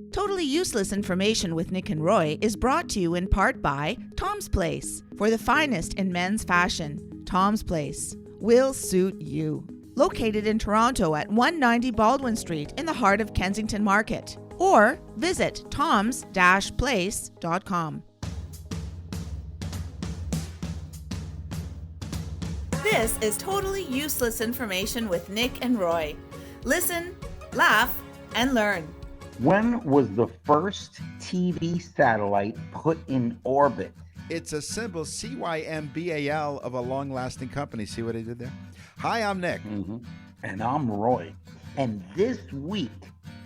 Totally Useless Information with Nick and Roy is brought to you in part by Tom's Place. For the finest in men's fashion, Tom's Place will suit you. Located in Toronto at 190 Baldwin Street in the heart of Kensington Market. Or visit toms-place.com. This is Totally Useless Information with Nick and Roy. Listen, laugh, and learn. When was the first TV satellite put in orbit? It's a symbol, CYMBAL, of a long-lasting company. See what I did there? Hi, I'm Nick. And I'm Roy. And this week,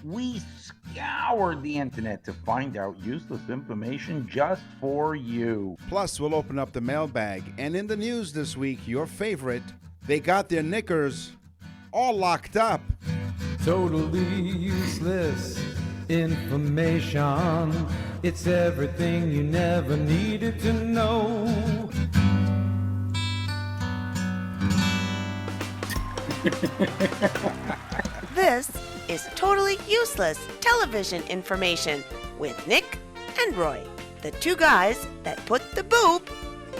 we scoured the internet to find out useless information just for you. Plus, we'll open up the mailbag. And in the news this week, your favorite, they got their knickers all locked up. Totally useless information. It's everything you never needed to know. This is Totally Useless Television Information with Nick and Roy, the two guys that put the boob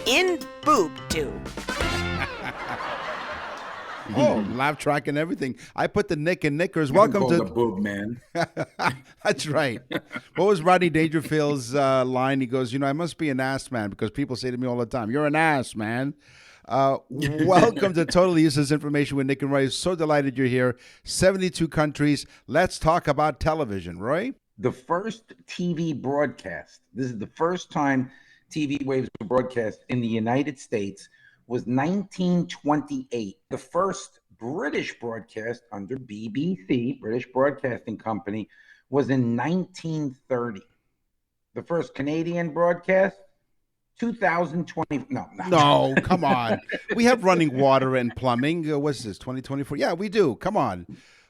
in boob tube. Oh, laugh track and everything. I put the Nick and Knickers. You Welcome can to call the boob man. That's right. What was Rodney Dangerfield's line? He goes, I must be an ass man because people say to me all the time, you're an ass man. Welcome to Totally Useless Information with Nick and Roy. So delighted you're here. 72 countries. Let's talk about television. Roy? The first TV broadcast, this is the first time TV waves were broadcast in the United States, was 1928. The first British broadcast under BBC, British Broadcasting Company, was in 1930. The first Canadian broadcast, 2020. No, come on. We have running water and plumbing. What's this, 2024? Yeah, we do. Come on.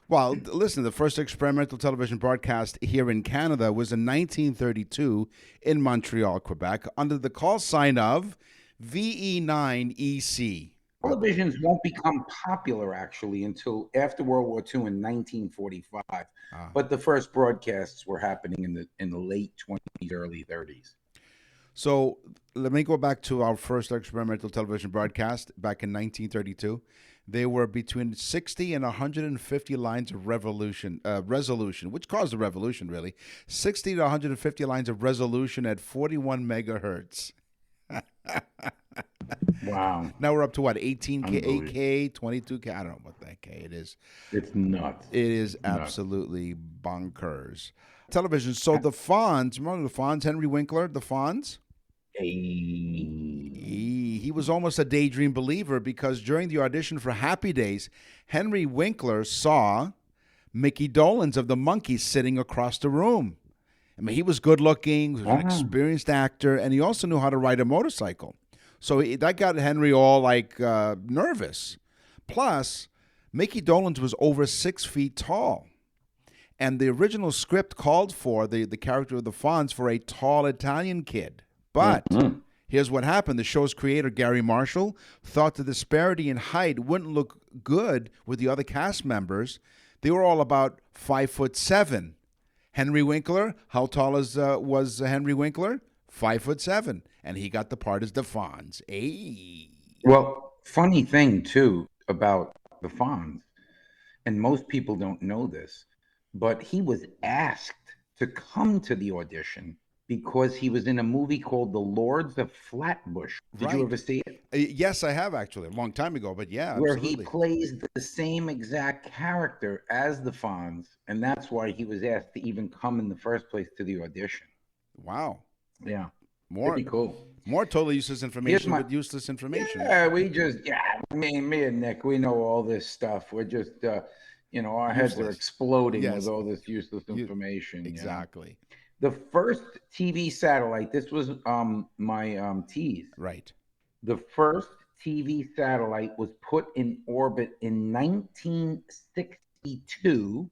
Well, listen, the first experimental television broadcast here in Canada was in 1932 in Montreal, Quebec, under the call sign of VE9EC. Televisions won't become popular, actually, until after World War II in 1945. But the first broadcasts were happening in the late 20s, early 30s. So let me go back to our first experimental television broadcast back in 1932. They were between 60 and 150 lines of resolution, which caused the revolution, really. 60 to 150 lines of resolution at 41 megahertz. Wow. Now we're up to what, 18K, 8K, 22K? I don't know what that K it is. It's nuts. It is absolutely bonkers. Television. So the Fonz, remember the Fonz, Henry Winkler, the Fonz? He was almost a daydream believer because during the audition for Happy Days, Henry Winkler saw Mickey Dolenz of the Monkees sitting across the room. I mean, he was good looking, was an experienced actor, and he also knew how to ride a motorcycle. So that got Henry all nervous. Plus, Mickey Dolenz was over 6 feet tall. And the original script called for the character of the Fonz for a tall Italian kid. But here's what happened. The show's creator, Gary Marshall, thought the disparity in height wouldn't look good with the other cast members. They were all about 5'7". Henry Winkler, how tall was Henry Winkler? 5'7", and he got the part as the Fonz. Hey. Well, funny thing too about the Fonz, and most people don't know this, but he was asked to come to the audition because he was in a movie called The Lords of Flatbush. Did you ever see it? Yes, I have actually, a long time ago, but yeah, where absolutely. he plays the same exact character as the Fonz, and that's why he was asked to even come in the first place to the audition. Wow. Yeah. Pretty cool. More totally useless information with useless information. Yeah, me and Nick, we know all this stuff. We're just, our heads are exploding with all this useless information. Exactly. The first TV satellite, this was my tease. Right. The first TV satellite was put in orbit in 1962.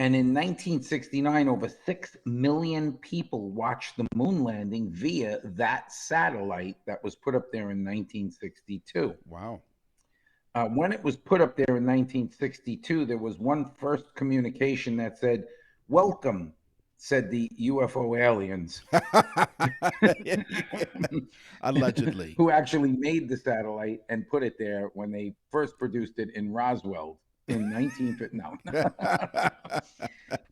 And in 1969, over 6 million people watched the moon landing via that satellite that was put up there in 1962. Wow. When it was put up there in 1962, there was one first communication that said, "Welcome said the UFO aliens Allegedly. who actually made the satellite and put it there when they first produced it in Roswell in 1950. No.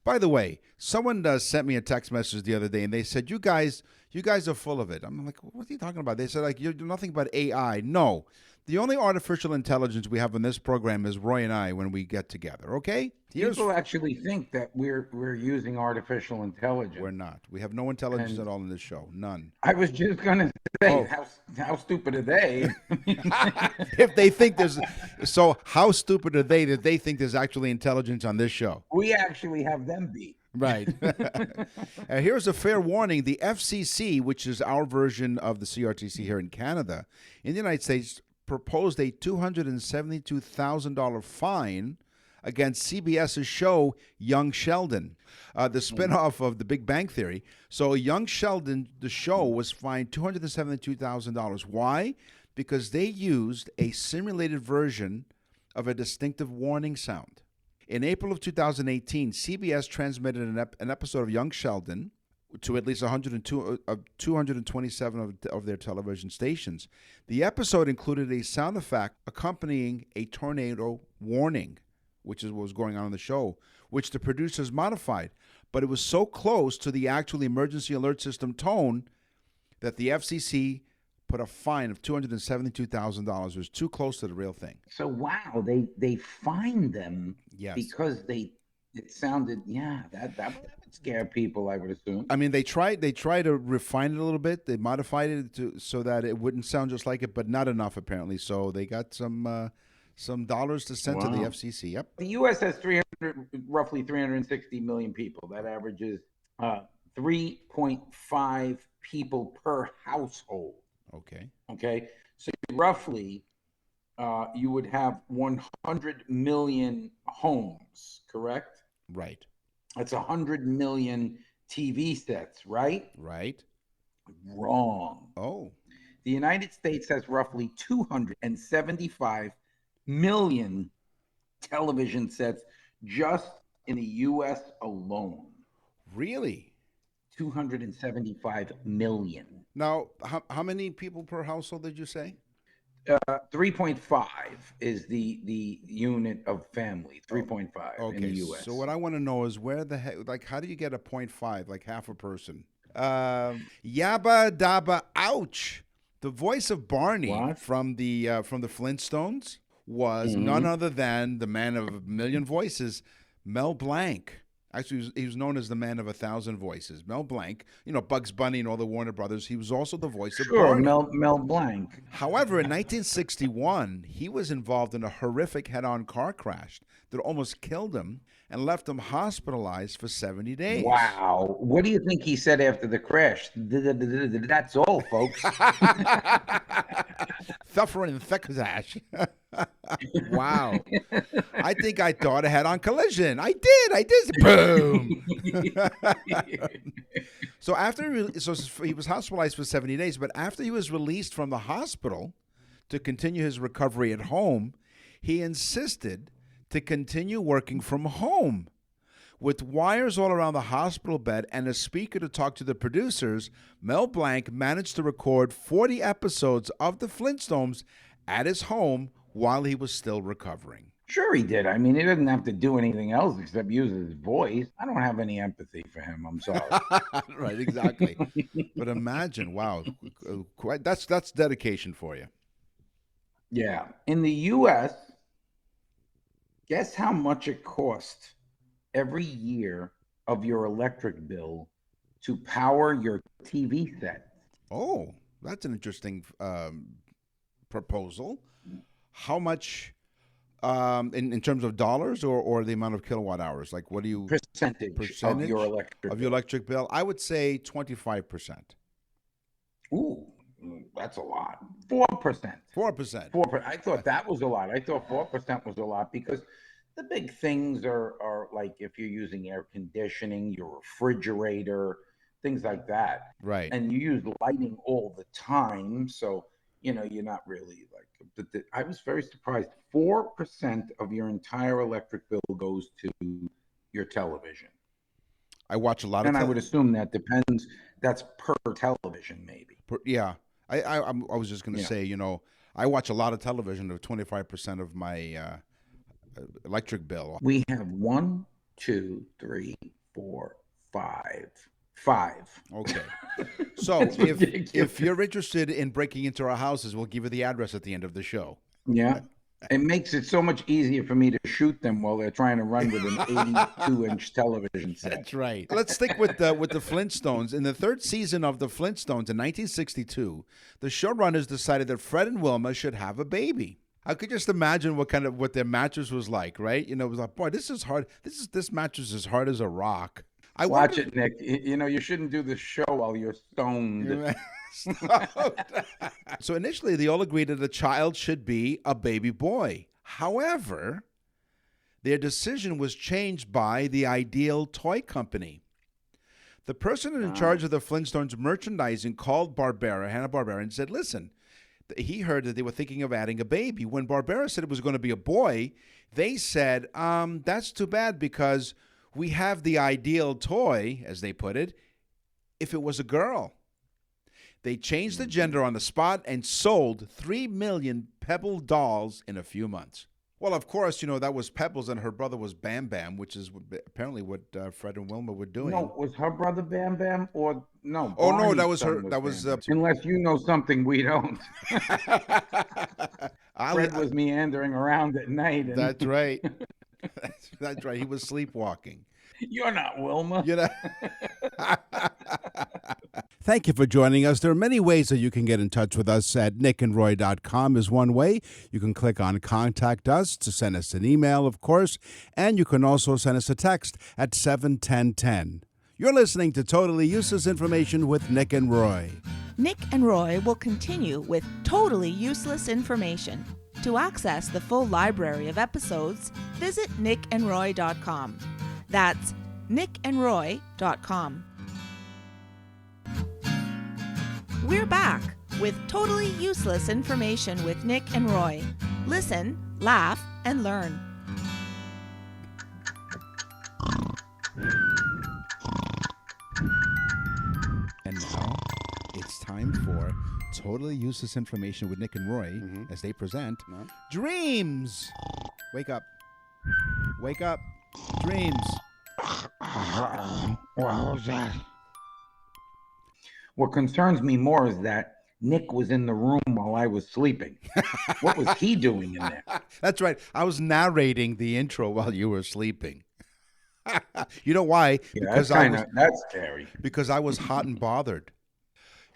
By the way, someone sent me a text message the other day, and they said, "You guys are full of it." I'm like, "What are you talking about?" They said, "Like you're nothing but AI." No, the only artificial intelligence we have on this program is Roy and I when we get together. Okay, People actually think that we're using artificial intelligence. We're not. We have no intelligence at all in this show. None. I was just gonna say, Oh. how stupid are they? If they think there's, so how stupid are they that they think there's actually intelligence on this show? We actually have them beat. Right. Here's a fair warning. The FCC, which is our version of the CRTC here in Canada, in the United States, proposed a $272,000 fine against CBS's show Young Sheldon, the spinoff of The Big Bang Theory. So Young Sheldon, the show, was fined $272,000. Why? Because they used a simulated version of a distinctive warning sound. In April of 2018, CBS transmitted an episode of Young Sheldon to at least 227 of their television stations. The episode included a sound effect accompanying a tornado warning, which is what was going on the show, which the producers modified. But it was so close to the actual emergency alert system tone that the FCC put a fine of $272,000. It was too close to the real thing. So wow, they fined them because it sounded that would scare people, I would assume. I mean, they tried to refine it a little bit. They modified it so that it wouldn't sound just like it, but not enough apparently. So they got some dollars to send to the FCC. Yep. The U.S. has roughly 360 million people. That averages 3.5 people per household. Okay. So roughly, you would have 100 million homes, correct? Right. That's 100 million TV sets, right? Right. Wrong. Oh. The United States has roughly 275 million television sets just in the U.S. alone. Really? 275 million. Now, how many people per household did you say? 3.5 is the unit of family. 3.5 in the U.S. So what I want to know is where the heck, like, how do you get a 0.5, like half a person? Yabba dabba ouch. The voice of Barney from the Flintstones was none other than the man of a million voices, Mel Blanc. Actually, he was known as the man of 1,000 voices. Mel Blanc, Bugs Bunny and all the Warner Brothers, he was also the voice of Barney. Mel Blanc. However, in 1961, he was involved in a horrific head-on car crash that almost killed him and left him hospitalized for 70 days. Wow. What do you think he said after the crash? That's all, folks. Suffering thick-ash. Wow. I think I thought I had on collision. I did. Boom. So he was hospitalized for 70 days, but after he was released from the hospital to continue his recovery at home, he insisted to continue working from home. With wires all around the hospital bed and a speaker to talk to the producers, Mel Blanc managed to record 40 episodes of The Flintstones at his home while he was still recovering. Sure he did. I mean, he doesn't have to do anything else except use his voice. I don't have any empathy for him. I'm sorry. Right, exactly. But imagine, wow, that's dedication for you. Yeah. In the U.S., guess how much it costs every year of your electric bill to power your TV set? Oh, that's an interesting proposal. How much in terms of dollars or the amount of kilowatt hours? Like, what do you percentage of your electric bill? I would say 25%. Ooh, that's a lot. 4%. 4%. 4%. I thought that was a lot. I thought 4% was a lot because the big things are like if you're using air conditioning, your refrigerator, things like that. Right. And you use lighting all the time, so you're not really like. I was very surprised. 4% of your entire electric bill goes to your television. I watch a lot of And I would assume that depends. That's per television, maybe. Yeah. I was just going to Yeah. say, I watch a lot of television of 25% of my electric bill. We have 1, 2, 3, 4, 5. 5. Okay. So That's ridiculous. if you're interested in breaking into our houses, we'll give you the address at the end of the show. Yeah. It makes it so much easier for me to shoot them while they're trying to run with an 82-inch television set. That's right. Let's stick with the Flintstones. In the third season of the Flintstones in 1962, the showrunners decided that Fred and Wilma should have a baby. I could just imagine what their mattress was like, right? It was like, boy, this is hard. This mattress is hard as a rock. Watch it, Nick. You shouldn't do the show while you're stoned. So initially, they all agreed that the child should be a baby boy. However, their decision was changed by the Ideal Toy Company. The person in charge of the Flintstones merchandising called Hanna-Barbera, and said, listen, he heard that they were thinking of adding a baby. When Barbera said it was going to be a boy, they said, that's too bad because we have the ideal toy, as they put it, if it was a girl. They changed the gender on the spot and sold 3 million Pebble dolls in a few months. Well, of course, that was Pebbles and her brother was Bam Bam, which is apparently what Fred and Wilma were doing. No, was her brother Bam Bam or no? Oh, no, Barney's that was her. son That was. Bam Bam. Unless you know something we don't. Fred was meandering around at night. And That's right. That's right. He was sleepwalking. You're not Wilma. Thank you for joining us. There are many ways that you can get in touch with us. At nickandroy.com is one way. You can click on Contact Us to send us an email, of course, and you can also send us a text at 71010. You're listening to Totally Useless Information with Nick and Roy. Nick and Roy will continue with totally useless information. To access the full library of episodes, visit nickandroy.com. That's nickandroy.com. We're back with totally useless information with Nick and Roy. Listen, laugh, and learn. And now it's time for Totally Useless Information with Nick and Roy as they present Dreams. Wake up. Wake up. Dreams. What was that? What concerns me more is that Nick was in the room while I was sleeping. What was he doing in there? That's right. I was narrating the intro while you were sleeping. You know why? Yeah, that's scary. Because I was hot and bothered.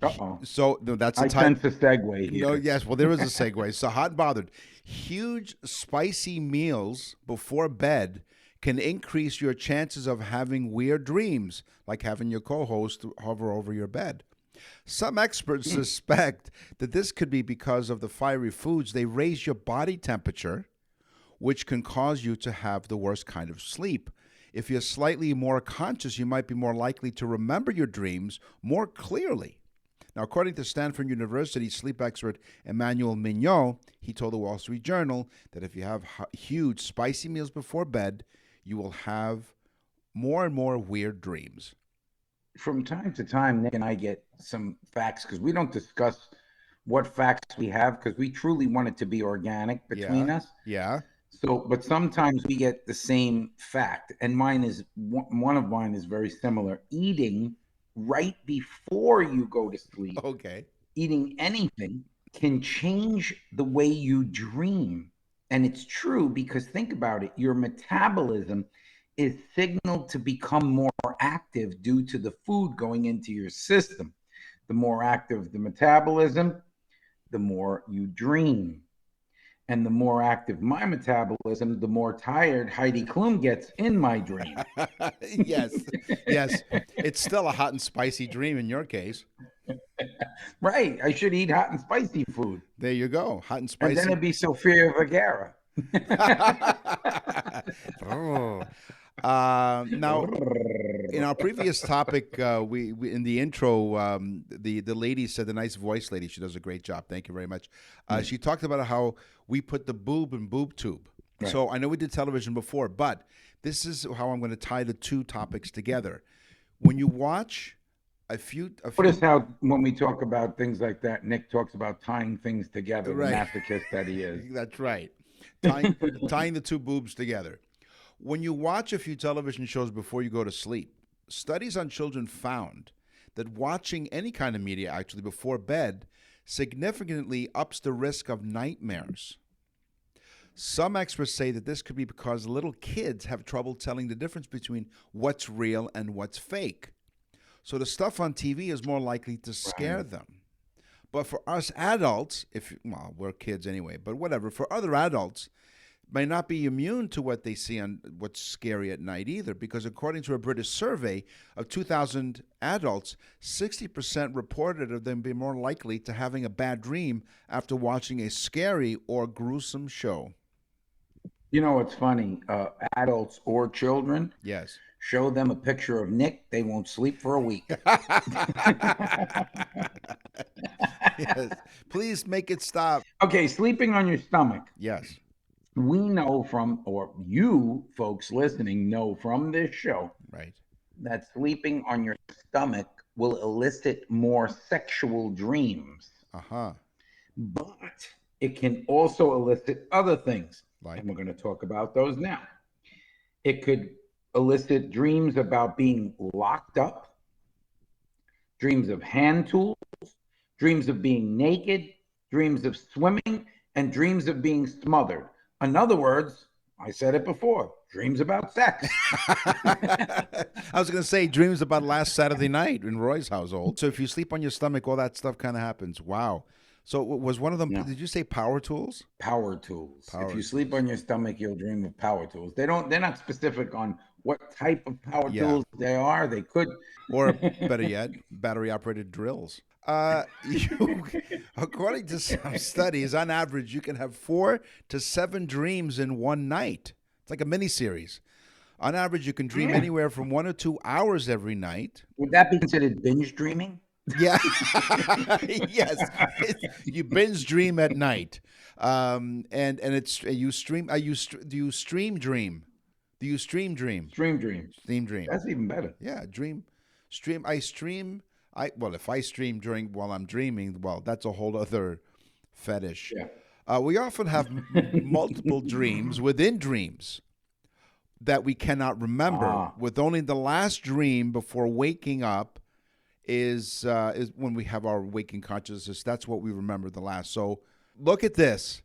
Uh-oh. So no, that's a I time. sense a segue here. No, yes. Well, there is a segue. So hot and bothered. Huge spicy meals before bed can increase your chances of having weird dreams, like having your co-host hover over your bed. Some experts suspect that this could be because of the fiery foods. They raise your body temperature, which can cause you to have the worst kind of sleep. If you're slightly more conscious, you might be more likely to remember your dreams more clearly. Now, according to Stanford University sleep expert Emmanuel Mignot, he told the Wall Street Journal that if you have huge spicy meals before bed, you will have more and more weird dreams. From time to time, Nick and I get some facts because we don't discuss what facts we have because we truly want it to be organic between us. Yeah. So, but sometimes we get the same fact, and one of mine is very similar. Eating right before you go to sleep, eating anything can change the way you dream. And it's true because think about it, your metabolism is signaled to become more active due to the food going into your system. The more active the metabolism, the more you dream. And the more active my metabolism, the more tired Heidi Klum gets in my dream. Yes. It's still a hot and spicy dream in your case. Right. I should eat hot and spicy food. There you go. Hot and spicy. And then it'd be Sofia Vergara. Now, in our previous topic, we in the intro, the lady said, the nice voice lady, she does a great job. Thank you very much. She talked about how we put the boob in boob tube. Right. So I know we did television before, but this is how I'm going to tie the two topics together. When you watch a few Notice how when we talk about things like that, Nick talks about tying things together, Right. the masochist that he is. That's right. Tying the two boobs together. When you watch a few television shows before you go to sleep, studies on children found that watching any kind of media actually before bed significantly ups the risk of nightmares. Some experts say that this could be because little kids have trouble telling the difference between what's real and what's fake. So the stuff on TV is more likely to scare them. But for us adults, well, we're kids anyway, but whatever, for other adults, may not be immune to what they see on what's scary at night either, because according to a British survey of 2,000 adults, 60% reported of them being more likely to having a bad dream after watching a scary or gruesome show. You know what's funny? Adults or children, Yes. show them a picture of Nick, they won't sleep for a week. Yes. Please make it stop. Okay, sleeping on your stomach. Yes. We know from, or you folks listening know from this show, Right. that sleeping on your stomach will elicit more sexual dreams. Uh-huh. But it can also elicit other things. Like? And we're going to talk about those now. It could elicit dreams about being locked up, dreams of hand tools, dreams of being naked, dreams of swimming, and dreams of being smothered. In other words, I said it before, dreams about sex. I was going to say dreams about last Saturday night in Roy's household. So if you sleep on your stomach, all that stuff kind of happens. Wow. So was one of them, Yeah. did you say power tools? Power tools. Power If you sleep on your stomach, you'll dream of power tools. They're not specific on what type of power tools they are. They could. Or better yet, battery-operated drills. According to some studies, on average, you can have 4 to 7 dreams in one night. It's like a mini-series. On average, you can dream anywhere from 1 or 2 hours every night. Would that be considered binge dreaming? Yeah. Yes. You binge dream at night. And it's you stream. Do you stream dream? Do you stream dream? Stream dreams. Stream dream. That's even better. Yeah, stream. I stream. If I stream while I'm dreaming, well, that's a whole other fetish. Yeah. We often have multiple dreams within dreams that we cannot remember. With only the last dream before waking up is when we have our waking consciousness. That's what we remember the last. So look at this.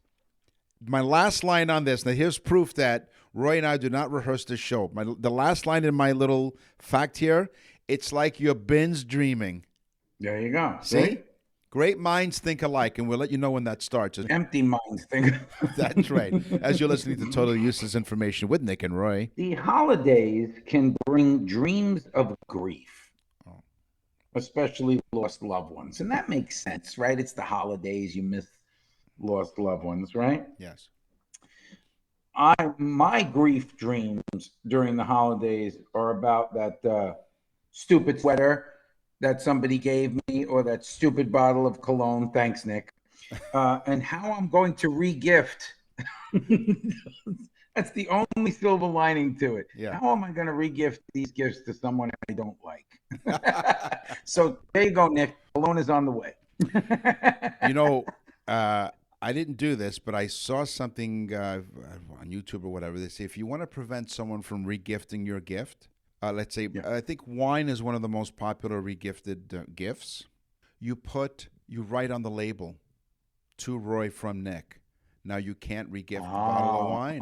My last line on this. Now here's proof that Roy and I do not rehearse this show. The last line in my little fact here. It's like you're binge dreaming. There you go. See? Great minds think alike, and we'll let you know when that starts. Empty minds think. That's right. As you're listening to Totally Useless Information with Nick and Roy. The holidays can bring dreams of grief, especially lost loved ones. And that makes sense, right? It's the holidays. You miss lost loved ones, right? Yes. My grief dreams during the holidays are about that stupid sweater that somebody gave me, or that stupid bottle of cologne. Thanks, Nick. And how I'm going to re-gift. That's the only silver lining to it. Yeah. How am I going to re-gift these gifts to someone I don't like? So there you go, Nick. Cologne is on the way. I didn't do this, but I saw something on YouTube or whatever. They say if you want to prevent someone from re-gifting your gift, let's say, I think wine is one of the most popular re-gifted gifts. You write on the label, to Roy from Nick. Now you can't re-gift a bottle of wine.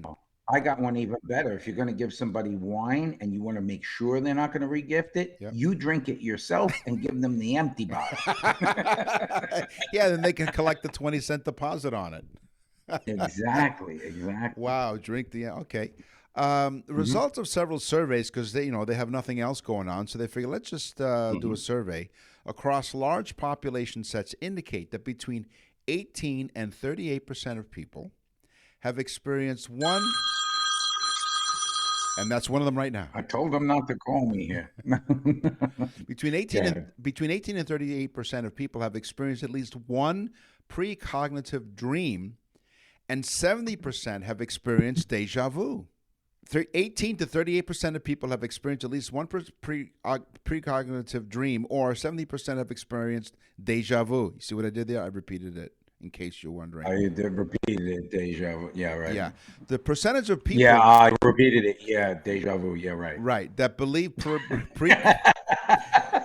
I got one even better. If you're going to give somebody wine and you want to make sure they're not going to re-gift it, you drink it yourself and give them the empty bottle. Yeah, then they can collect the 20-cent deposit on it. Exactly. Wow, okay. Results of several surveys, because they have nothing else going on, so they figure let's just do a survey across large population sets indicate that between 18 and 38% of people have experienced one, and that's one of them right now. I told them not to call me here. Between 18 and 38% of people have experienced at least one precognitive dream, and 70% have experienced deja vu. 18 to 38% of people have experienced at least one precognitive dream, or 70% have experienced deja vu. You see what I did there? I repeated it in case you're wondering. I repeated it, deja vu. Yeah, right. Yeah. The percentage of people... Yeah, I repeated it. Yeah, deja vu. Yeah, right. Right. That believe...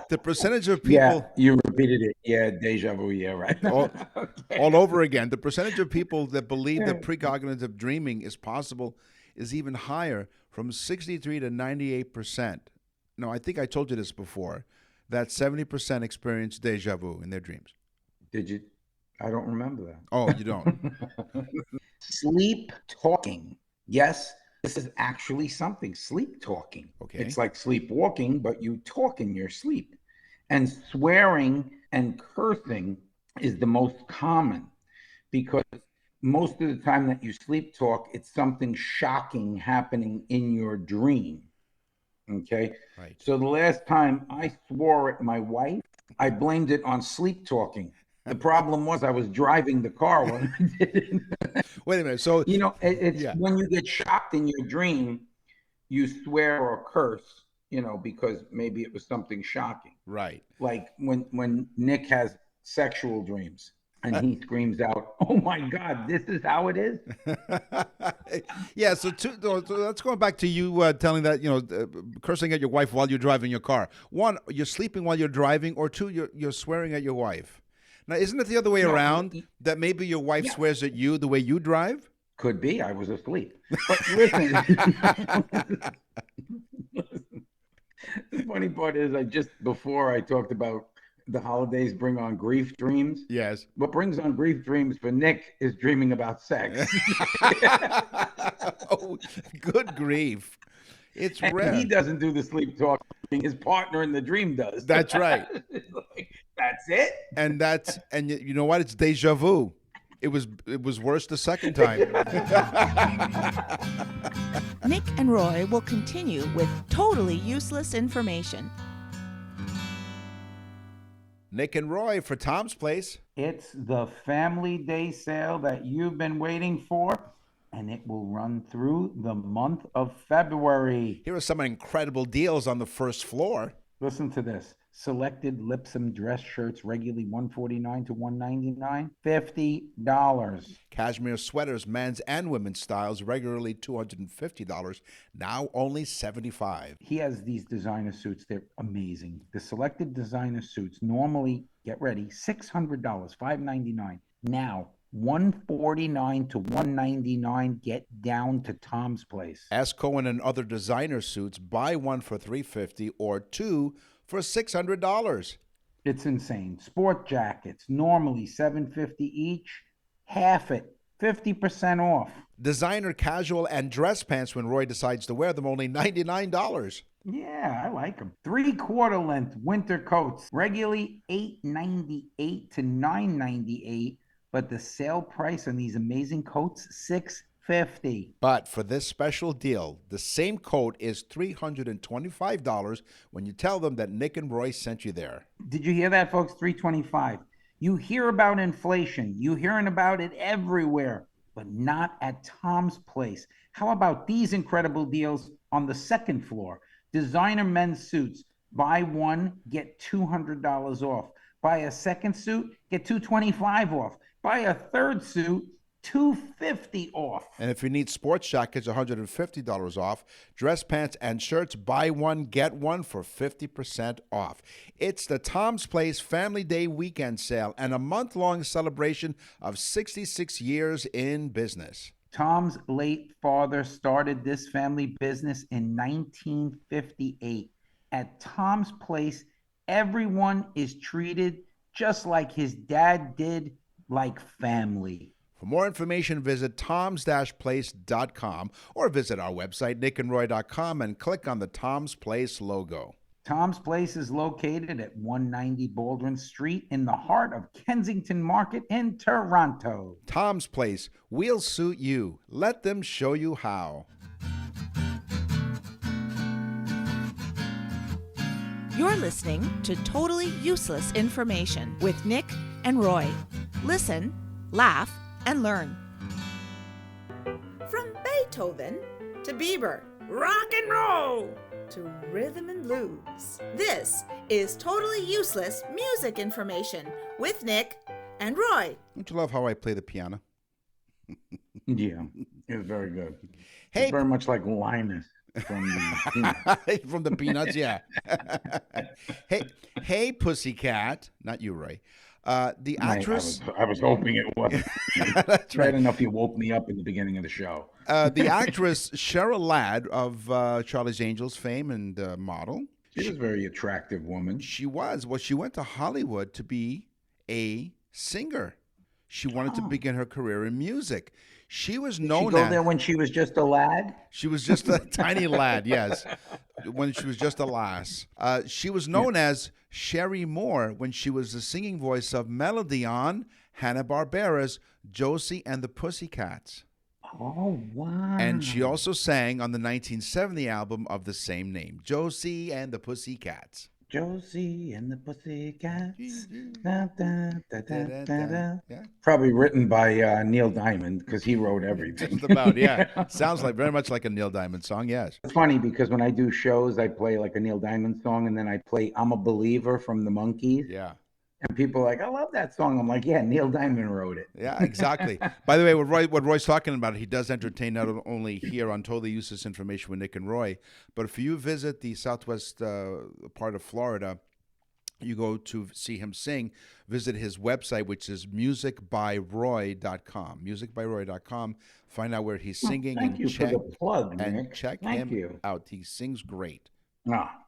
the percentage of people... Yeah, you repeated it. Yeah, deja vu. Yeah, right. All over again. The percentage of people that believe that precognitive dreaming is possible is even higher, from 63 to 98%. Now, I think I told you this before, that 70% experience deja vu in their dreams. Did you? I don't remember that. Oh, you don't? Sleep talking. Yes, this is actually something. Sleep talking. Okay. It's like sleepwalking, but you talk in your sleep. And swearing and cursing is the most common, because most of the time that you sleep talk, it's something shocking happening in your dream. Okay. Right. So the last time I swore at my wife, I blamed it on sleep talking. The problem was I was driving the car when I did it. Wait a minute. So, it's when you get shocked in your dream, you swear or curse, because maybe it was something shocking. Right. Like when Nick has sexual dreams. And he screams out, "Oh my God, this is how it is." Yeah. So let's go back to you telling that cursing at your wife while you're driving your car. One, you're sleeping while you're driving, or two, you're swearing at your wife. Now, isn't it the other way around, that maybe your wife swears at you the way you drive? Could be. I was asleep. But listen, the funny part is, before I talked about the holidays bring on grief dreams. Yes. What brings on grief dreams for Nick is dreaming about sex. Oh, good grief. It's rare. He doesn't do the sleep talking. His partner in the dream does. That's right. That's it. And you know what? It's deja vu. It was worse the second time. Nick and Roy will continue with totally useless information. Nick and Roy for Tom's Place. It's the family day sale that you've been waiting for, and it will run through the month of February. Here are some incredible deals on the first floor. Listen to this. Selected Lipsum dress shirts, regularly $149 to $199, $50. Cashmere sweaters, men's and women's styles, regularly $250, now only $75. He has these designer suits. They're amazing. The selected designer suits normally, get ready, $600, $599. Now, $149 to $199. Get down to Tom's Place. Ask Cohen and other designer suits. Buy one for $350 or two for $600. It's insane. Sport jackets, normally $750 each. Half it, 50% off. Designer casual and dress pants, when Roy decides to wear them, only $99. Yeah, I like them. 3/4 length winter coats, regularly $898 to $998, but the sale price on these amazing coats, $650. But for this special deal, the same coat is $325 when you tell them that Nick and Roy sent you there. Did you hear that, folks? $325. You hear about inflation. You're hearing about it everywhere, but not at Tom's Place. How about these incredible deals on the second floor? Designer men's suits. Buy one, get $200 off. Buy a second suit, get $225 off. Buy a third suit, $250 off. And if you need sports jackets, $150 off. Dress pants and shirts, buy one, get one for 50% off. It's the Tom's Place Family Day Weekend Sale and a month-long celebration of 66 years in business. Tom's late father started this family business in 1958. At Tom's Place, everyone is treated just like his dad did, like family. For more information, visit toms-place.com or visit our website, nickandroy.com, and click on the Tom's Place logo. Tom's Place is located at 190 Baldwin Street in the heart of Kensington Market in Toronto. Tom's Place, we'll suit you. Let them show you how. You're listening to Totally Useless Information with Nick and Roy. Listen, laugh, and learn. From Beethoven to Bieber. rock and roll to rhythm and blues. This is Totally Useless Music Information with Nick and Roy. Don't you love how I play the piano? Yeah, it was very good. Hey, It's very much like Linus from the Peanuts. from the Peanuts, yeah. hey, pussycat. Not you, Roy. The actress. I was hoping it was. That's Right right. enough you woke me up in the beginning of the show. The actress Cheryl Ladd of Charlie's Angels fame and model. She was a very attractive woman. She was. Well, she went to Hollywood to be a singer. She wanted to begin her career in music. She was Did she known go as. there when she was just a lad? She was just a tiny lad, yes, when she was just a lass. She was known as Sherry Moore when she was the singing voice of Melody on Hanna-Barbera's Josie and the Pussycats. Oh, wow. And she also sang on the 1970 album of the same name, Josie and the Pussycats. Josie and the Pussycats. Da, da, da, da, da, da. Yeah. Probably written by Neil Diamond because he wrote everything. Just about, yeah. Sounds like very much like a Neil Diamond song, yes. It's funny because when I do shows, I play like a Neil Diamond song and then I play I'm a Believer from the Monkees. Yeah. And people are like, I love that song. I'm like, yeah, Neil Diamond wrote it. Yeah, exactly. By the way, what Roy's talking about, he does entertain not only here on Totally Useless Information with Nick and Roy, but if you visit the southwest part of Florida, you go to see him sing, visit his website, which is musicbyroy.com. Musicbyroy.com. Find out where he's singing Thank and you check, for the plug, and Nick. check Thank him you. out. He sings great.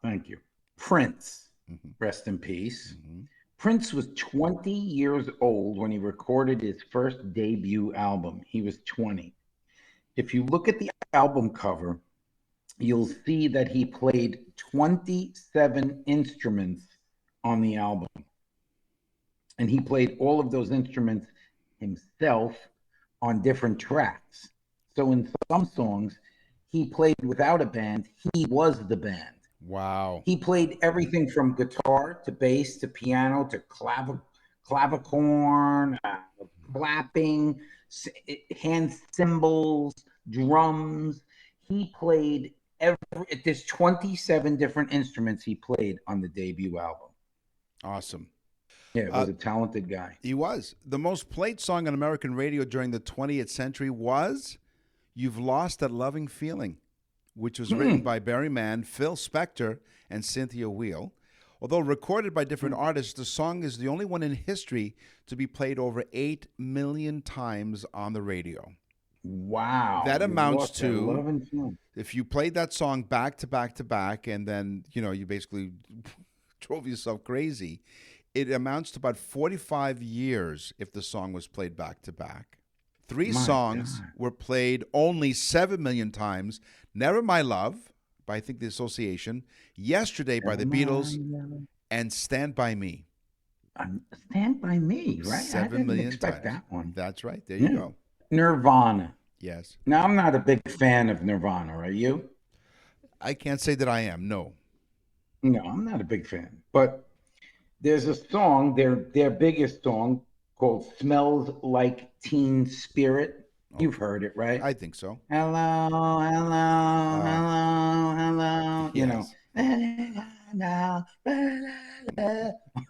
Thank you. Prince, Mm-hmm. rest in peace. Mm-hmm. Prince was 20 years old when he recorded his first debut album. He was 20. If you look at the album cover, you'll see that he played 27 instruments on the album. And he played all of those instruments himself on different tracks. So in some songs, he played without a band. He was the band. Wow. He played everything from guitar to bass to piano to clavicorn, clapping, hand cymbals, drums. He played there's 27 different instruments he played on the debut album. Awesome. Yeah, he was a talented guy. He was. The most played song on American radio during the 20th century was You've Lost That Loving Feeling, which was written by Barry Mann, Phil Spector, and Cynthia Weil. Although recorded by different artists, the song is the only one in history to be played over 8 million times on the radio. Wow. That amounts Lost That to, Loving Feeling. if you played that song back to back to back, and then, you basically drove yourself crazy, it amounts to about 45 years if the song was played back to back. Three My songs God. were played only 7 million times. Never My Love, by I think the Association, Yesterday by the Beatles, and Stand By Me. Stand By Me, right? I 7 didn't million expect times. that one. That's right. There you go. Nirvana. Yes. Now, I'm not a big fan of Nirvana, are you? I can't say that I am. No. No, I'm not a big fan. But there's a song, their biggest song, called Smells Like Teen Spirit. You've heard it, right? I think so. Hello, hello, hello. You know.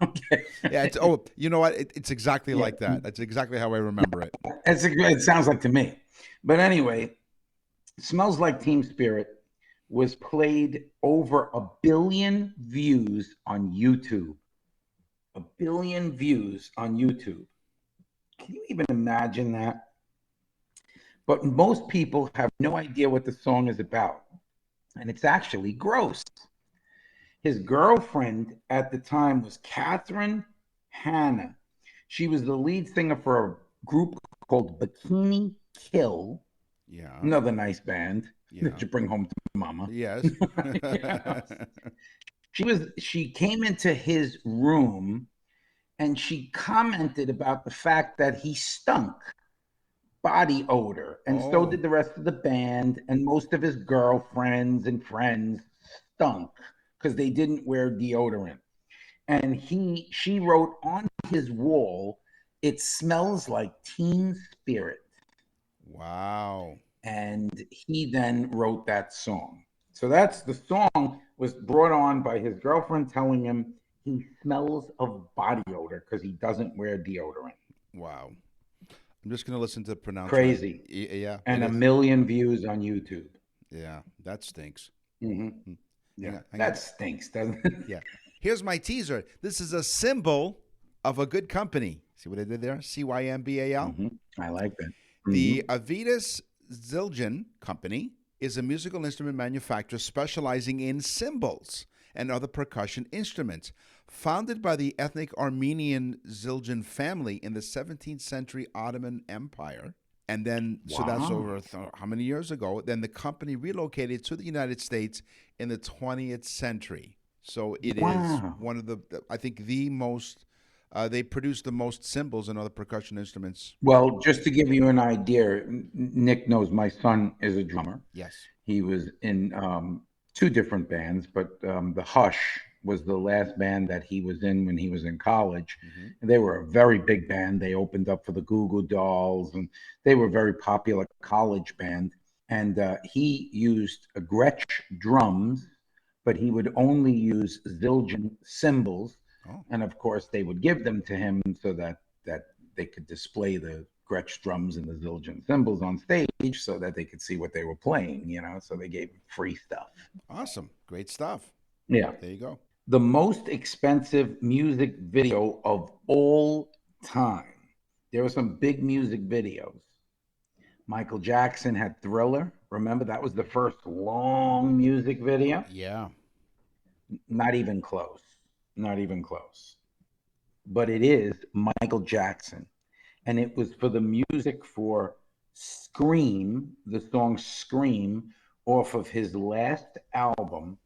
Okay. Yeah. You know what? It's exactly like that. That's exactly how I remember it. It sounds like to me. But anyway, Smells Like Teen Spirit was played over 1 billion views on YouTube. 1 billion views on YouTube. Can you even imagine that? But most people have no idea what the song is about. And it's actually gross. His girlfriend at the time was Catherine Hanna. She was the lead singer for a group called Bikini Kill. Yeah. Another nice band Yeah. that you bring home to mama. Yes. She came into his room and she commented about the fact that he stunk, body odor, and so did the rest of the band, and most of his girlfriends and friends stunk because they didn't wear deodorant. And she wrote on his wall, "It smells like teen spirit." Wow. and he then wrote that song. So that's the song was brought on by his girlfriend telling him he smells of body odor because he doesn't wear deodorant. Wow. I'm just going to listen to the pronunciation. Crazy. Yeah. And 1 million views on YouTube. Yeah, that stinks. Mm-hmm. Yeah, Hang that on. stinks, doesn't it? Yeah. Here's my teaser. This is a symbol of a good company. See what I did there? CYMBAL. Mm-hmm. I like that. The Avitas Zildjian Company is a musical instrument manufacturer specializing in cymbals and other percussion instruments. Founded by the ethnic Armenian Zildjian family in the 17th century Ottoman Empire. And then, so that's over how many years ago? Then the company relocated to the United States in the 20th century. So it is one of the, I think, the most, they produce the most cymbals and other percussion instruments. Well, just to give you an idea, Nick knows my son is a drummer. Yes. He was in 2 different bands, but the Hush was the last band that he was in when he was in college. And they were a very big band. They opened up for the Goo Goo Dolls, and they were a very popular college band. And he used Gretsch drums, but he would only use Zildjian cymbals. And of course, they would give them to him so that they could display the Gretsch drums and the Zildjian cymbals on stage so that they could see what they were playing, you know, so they gave him free stuff. Awesome. Great stuff. Yeah. There you go. The most expensive music video of all time. There were some big music videos. Michael Jackson had Thriller. Remember, that was the first long music video? Yeah. Not even close. Not even close. But it is Michael Jackson. And it was for the music for Scream, the song Scream, off of his last album.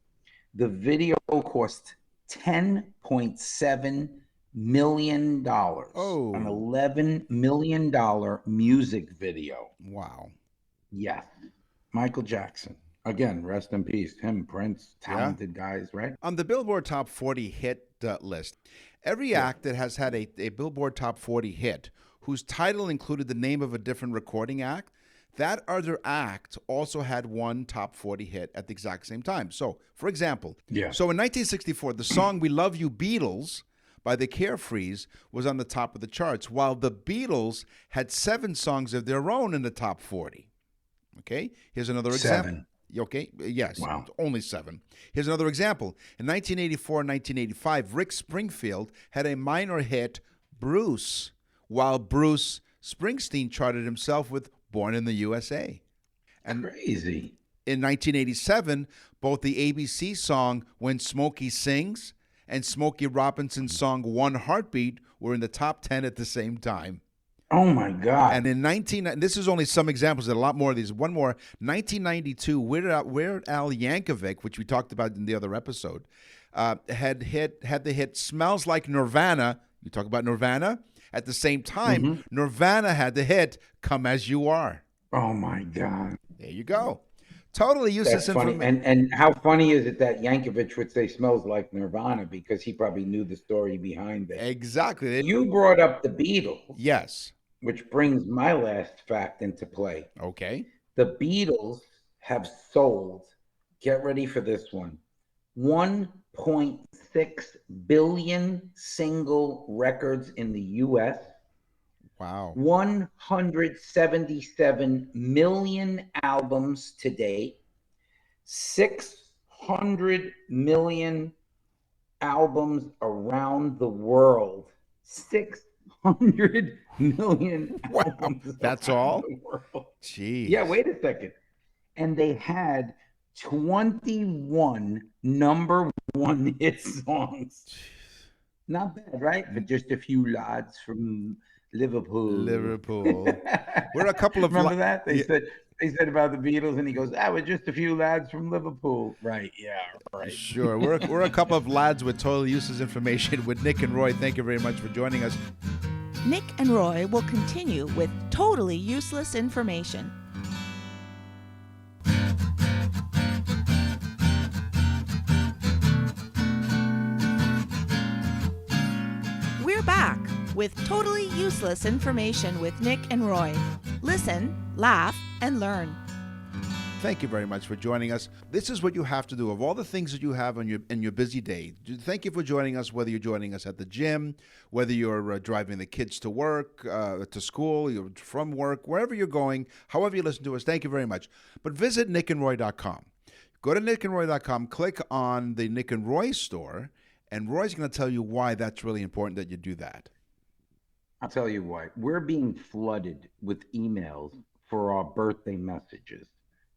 The video cost $10.7 million. Oh. An $11 million music video. Wow. Yes. Michael Jackson. Again, rest in peace. Him, Prince, talented guys, right? On the Billboard Top 40 hit list, every act that has had a Billboard Top 40 hit whose title included the name of a different recording act, that other act also had one top 40 hit at the exact same time. So, for example, so in 1964, the song We Love You Beatles by the Carefrees was on the top of the charts, while the Beatles had 7 songs of their own in the top 40. Okay, here's another example. 7. Okay, yes, Wow. Only 7. Here's another example. In 1984 and 1985, Rick Springfield had a minor hit, Bruce, while Bruce Springsteen charted himself with Born in the USA. And crazy. in 1987, both the ABC song When Smokey Sings and Smokey Robinson's song One Heartbeat were in the top 10 at the same time. Oh my God. And in this is only some examples, there are a lot more of these. One more, 1992, Weird Al Yankovic, which we talked about in the other episode, had the hit Smells Like Nirvana. You talk about Nirvana? At the same time, Nirvana had the hit Come As You Are. Oh my God. There you go. Totally useless That's funny. information. And how funny is it that Yankovic would say smells like Nirvana because he probably knew the story behind it. Exactly. You brought up the Beatles. Yes. Which brings my last fact into play. Okay. The Beatles have sold, get ready for this one, 1.6 billion single records in the U.S. Wow. 177 million albums to date, 600 million albums around the world. 600 million albums. That's around all? the world. Jeez. Yeah, wait a second. And they had 21 number 1 hit songs. Not bad, right? But just a few lads from Liverpool. We're a couple of Remember that? They said about the Beatles, and he goes, we're just a few lads from Liverpool. Right, yeah, right. Sure. We're a couple of lads with totally useless information with Nick and Roy. Thank you very much for joining us. Nick and Roy will continue with totally useless information. We're back with totally useless information with Nick and Roy. Listen, laugh, and learn. thank you very much for joining us. This is what you have to do. Of all the things that you have in your busy day, thank you for joining us, whether you're joining us at the gym, whether you're driving the kids to work, to school, you're from work, wherever you're going, however you listen to us, thank you very much. But visit nickandroy.com. Go to nickandroy.com, click on the Nick and Roy store, and Roy's going to tell you why that's really important that you do that. I'll tell you why. We're being flooded with emails for our birthday messages.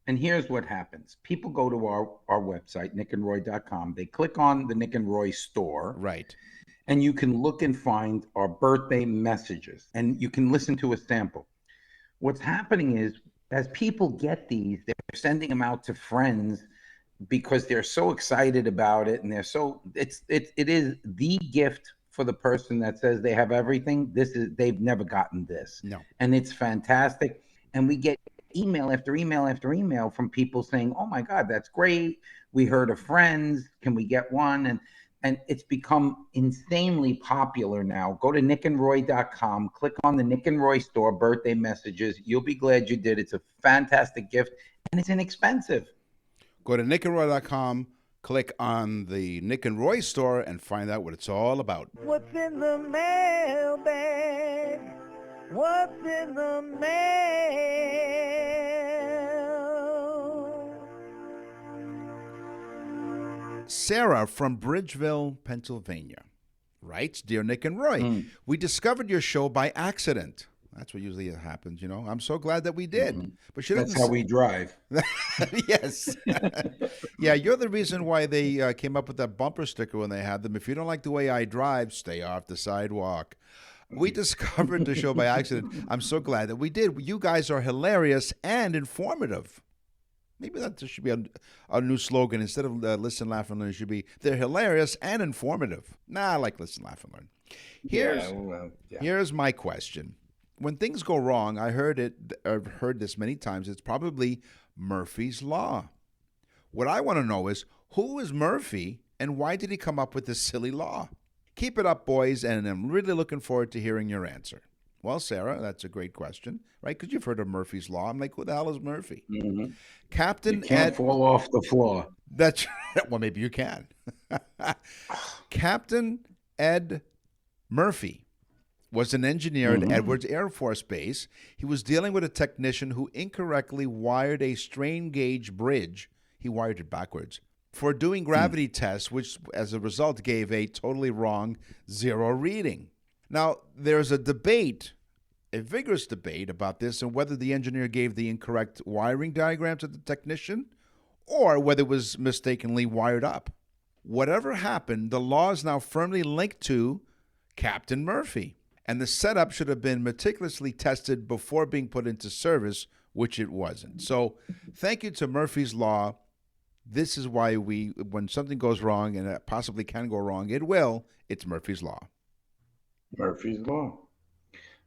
And here's what happens. People go to our website, nickandroy.com. They click on the Nick and Roy store. Right. And you can look and find our birthday messages. And you can listen to a sample. What's happening is, as people get these, they're sending them out to friends because they're so excited about it. And it is the gift for the person that says they have everything. They've never gotten this. No. And it's fantastic. And we get email after email after email from people saying, oh my God, that's great. We heard of friends. Can we get one? And it's become insanely popular now. Go to nickandroy.com, click on the Nick and Roy store, birthday messages. You'll be glad you did. It's a fantastic gift and it's inexpensive. Go to nickandroy.com, click on the Nick and Roy store, and find out what it's all about. What's in the mailbag? What's in the mail? Sarah from Bridgeville, Pennsylvania writes, Dear Nick and Roy, we discovered your show by accident. That's what usually happens, you know. I'm so glad that we did. But she That's how we drive. Yes. Yeah, you're the reason why they came up with that bumper sticker when they had them. If you don't like the way I drive, stay off the sidewalk. We discovered the show by accident. I'm so glad that we did. You guys are hilarious and informative. Maybe that should be a new slogan. Instead of listen, laugh, and learn, it should be they're hilarious and informative. Nah, I like listen, laugh, and learn. Here's my question. When things go wrong, I've heard this many times, it's probably Murphy's Law. What I want to know is, who is Murphy and why did he come up with this silly law? Keep it up, boys, and I'm really looking forward to hearing your answer. Well, Sarah, that's a great question, right? Because you've heard of Murphy's Law. I'm like, who the hell is Murphy? Mm-hmm. Captain You can't fall off the floor. That's well, maybe you can. Captain Ed Murphy was an engineer at Edwards Air Force Base. He was dealing with a technician who incorrectly wired a strain gauge bridge. He wired it backwards for doing gravity tests, which as a result gave a totally wrong 0 reading. Now, there's a vigorous debate about this and whether the engineer gave the incorrect wiring diagram to the technician or whether it was mistakenly wired up. Whatever happened, the law is now firmly linked to Captain Murphy. And the setup should have been meticulously tested before being put into service, which it wasn't. So thank you to Murphy's Law. This is why when something goes wrong, and it possibly can go wrong, it will, it's Murphy's Law. Murphy's Law.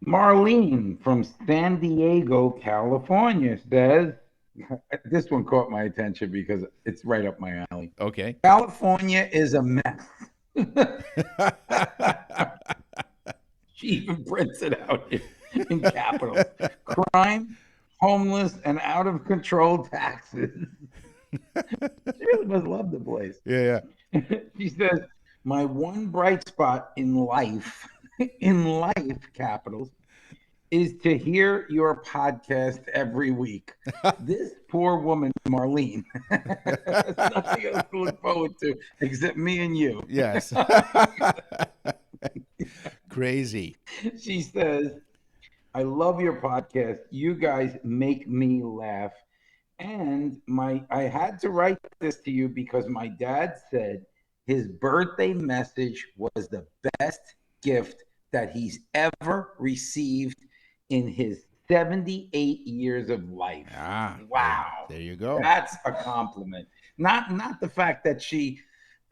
Marlene from San Diego, California says, this one caught my attention because it's right up my alley. Okay. California is a mess. She even prints it out in capitals. Crime, homeless, and out of control taxes. She really must love the place. Yeah. She says, my one bright spot in life, capitals, is to hear your podcast every week. This poor woman, Marlene, has nothing else to look forward to except me and you. Yes. Crazy. She says, I love your podcast. You guys make me laugh. And I had to write this to you because my dad said his birthday message was the best gift that he's ever received in his 78 years of life. Wow. There you go. That's a compliment. Not the fact that she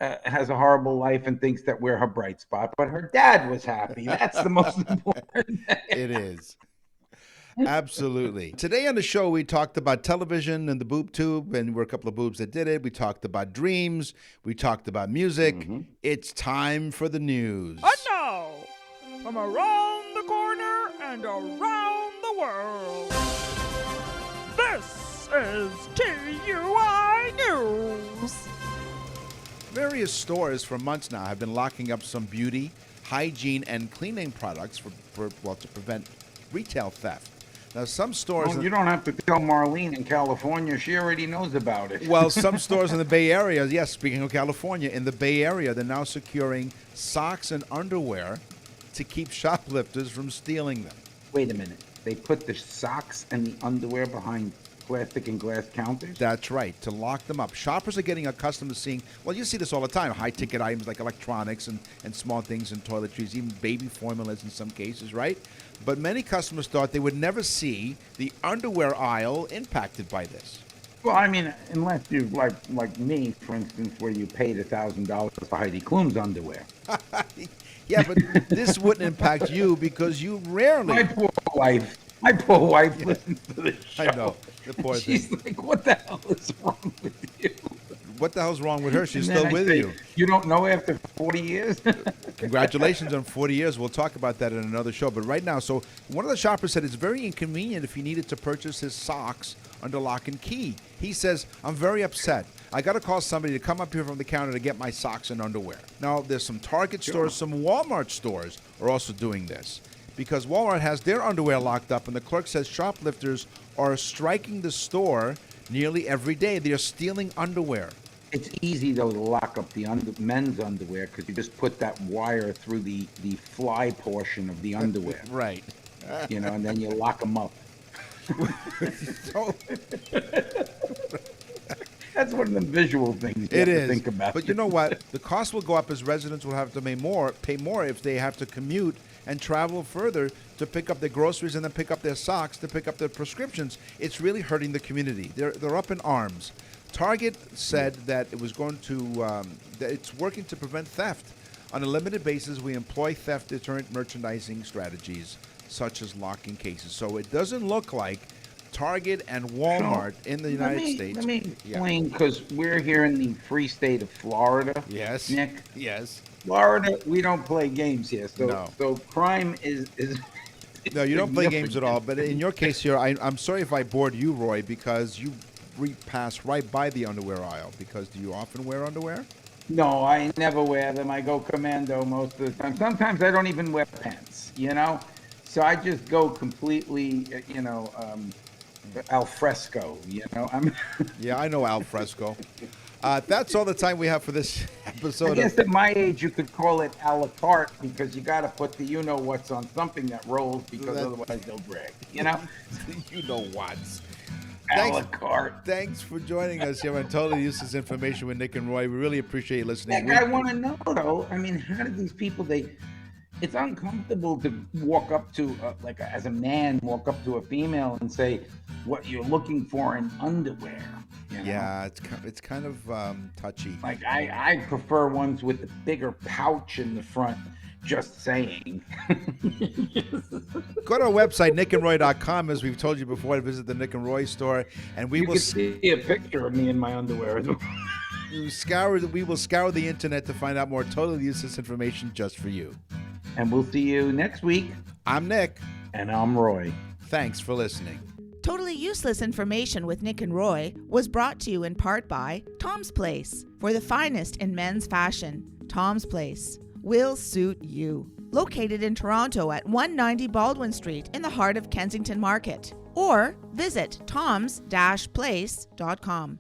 has a horrible life and thinks that we're her bright spot, but her dad was happy. That's the most important thing. It is. Absolutely. Today on the show, we talked about television and the boob tube, and we're a couple of boobs that did it. We talked about dreams. We talked about music. It's time for the news. And now, from around the corner and around the world, this is TUI News. Various stores for months now have been locking up some beauty, hygiene, and cleaning products to prevent retail theft. Now, some stores... Well, you don't have to tell Marlene in California. She already knows about it. Well, some stores in the Bay Area, yes, speaking of California, in the Bay Area, they're now securing socks and underwear to keep shoplifters from stealing them. Wait a minute. They put the socks and the underwear behind plastic and glass counters? That's right, to lock them up. Shoppers are getting accustomed to seeing, well, you see this all the time, high-ticket items like electronics and small things and toiletries, even baby formulas in some cases, right? But many customers thought they would never see the underwear aisle impacted by this. Well, I mean, unless you, like me, for instance, where you paid $1,000 for Heidi Klum's underwear. Yeah, but this wouldn't impact you because you rarely... My poor wife listens to the show. I know. The poor She's thing. like, what the hell is wrong with you? What the hell's wrong with her? She's And then still I with say, you. You don't know after 40 years? Congratulations on 40 years. We'll talk about that in another show. But right now, so one of the shoppers said it's very inconvenient if he needed to purchase his socks under lock and key. He says, I'm very upset. I got to call somebody to come up here from the counter to get my socks and underwear. Now, there's some Target stores, some Walmart stores are also doing this because Walmart has their underwear locked up, and the clerk says shoplifters are striking the store nearly every day. They're stealing underwear. It's easy, though, to lock up the men's underwear because you just put that wire through the fly portion of the underwear. Right. You know, and then you lock them up. So, That's one of the visual things you it have is. to think about. But you know what? The cost will go up as residents will have to pay more if they have to commute and travel further to pick up their groceries and then pick up their socks, to pick up their prescriptions. It's really hurting the community. They're up in arms. Target said that it was going to that it's working to prevent theft. On a limited basis, we employ theft deterrent merchandising strategies such as locking cases. So it doesn't look like Target and Walmart in the United States. Let me explain, because we're here in the free state of Florida. Yes. Nick. Yes. Florida, we don't play games here. So, No. so crime is No, you don't play games at all. But in your case here, I'm sorry if I bored you, Roy, because you pass right by the underwear aisle. Because do you often wear underwear? No, I never wear them. I go commando most of the time. Sometimes I don't even wear pants, you know? So I just go completely, al fresco, you know? Yeah, I know al fresco. That's all the time we have for this episode. I guess at my age you could call it a la carte because you got to put the you-know-what's on something that rolls because otherwise they'll drag, you know? You know what? A la carte. Thanks for joining us here on Totally Useless Information with Nick and Roy. We really appreciate you listening. I want to know, though, I mean, how do these people, it's uncomfortable to walk up to, as a man, walk up to a female and say what you're looking for in underwear. You know? Yeah, it's kind of touchy. Like, I prefer ones with a bigger pouch in the front. Just saying. Go to our website, nickandroy.com, as we've told you before, to visit the Nick and Roy store, and we You will can see a picture of me in my underwear as well. we will scour the internet to find out more totally useless information just for you. And we'll see you next week. I'm Nick. And I'm Roy. Thanks for listening. Totally Useless Information with Nick and Roy was brought to you in part by Tom's Place. For the finest in men's fashion, Tom's Place will suit you. Located in Toronto at 190 Baldwin Street in the heart of Kensington Market. Or visit toms-place.com.